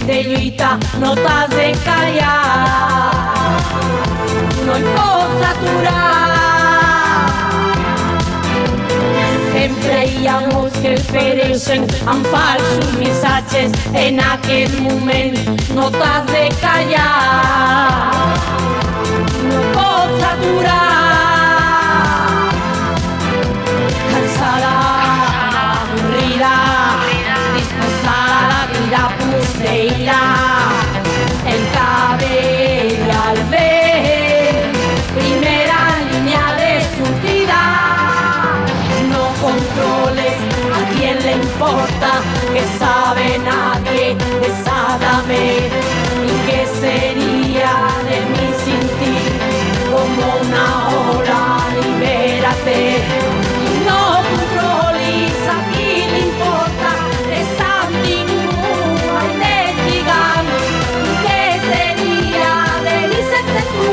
de lluita no t'has de callar, no et pots aturar. Sempre hi ha molts que fereixen amb falsos missatges. En aquest moment no t'has de callar, no pots aturar. Cansada, avorrida, disposada a la vida posseïda, el cabell al vent, primera línia de sortida. No controles, a quién le importa, que sabe nadie pesadamente. ¿Y qué sería de mí sin ti? Como una ola, libérate. No controlis, a qui li importa, te sap ningú, ai de lligam. ¿Qué sería de mí sense tu?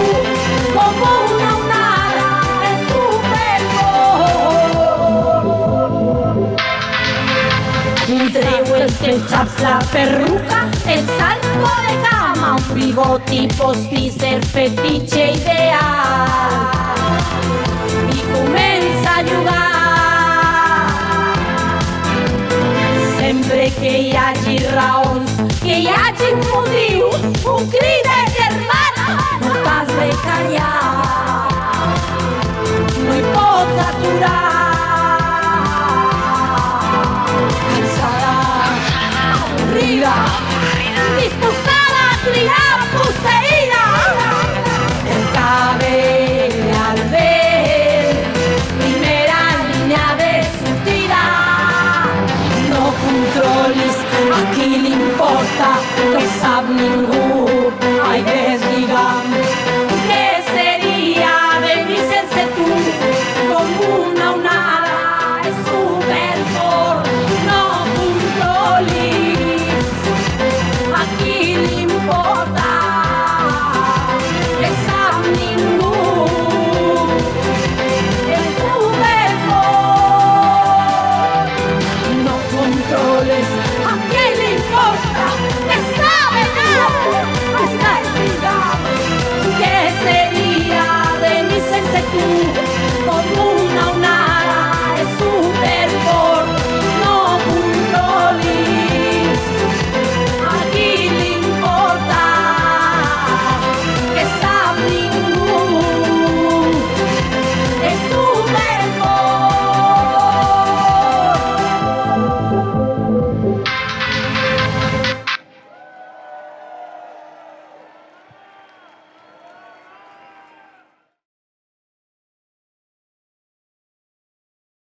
Como una onada de supergol. Treues que xaps la perruca, el salto de cama, un bigoti postisser, fetitxe ideal, i comença a jugar. Sempre que hi hagi raons, que hi hagi un motiu, un crit de germana, no t'has de callar, no hi pots aturar. Cansada, avorrida, disposada a cridar, posseïda, el cabell al vent, primera línia de sortida. No controlis, a qui li importa, no sap ningú.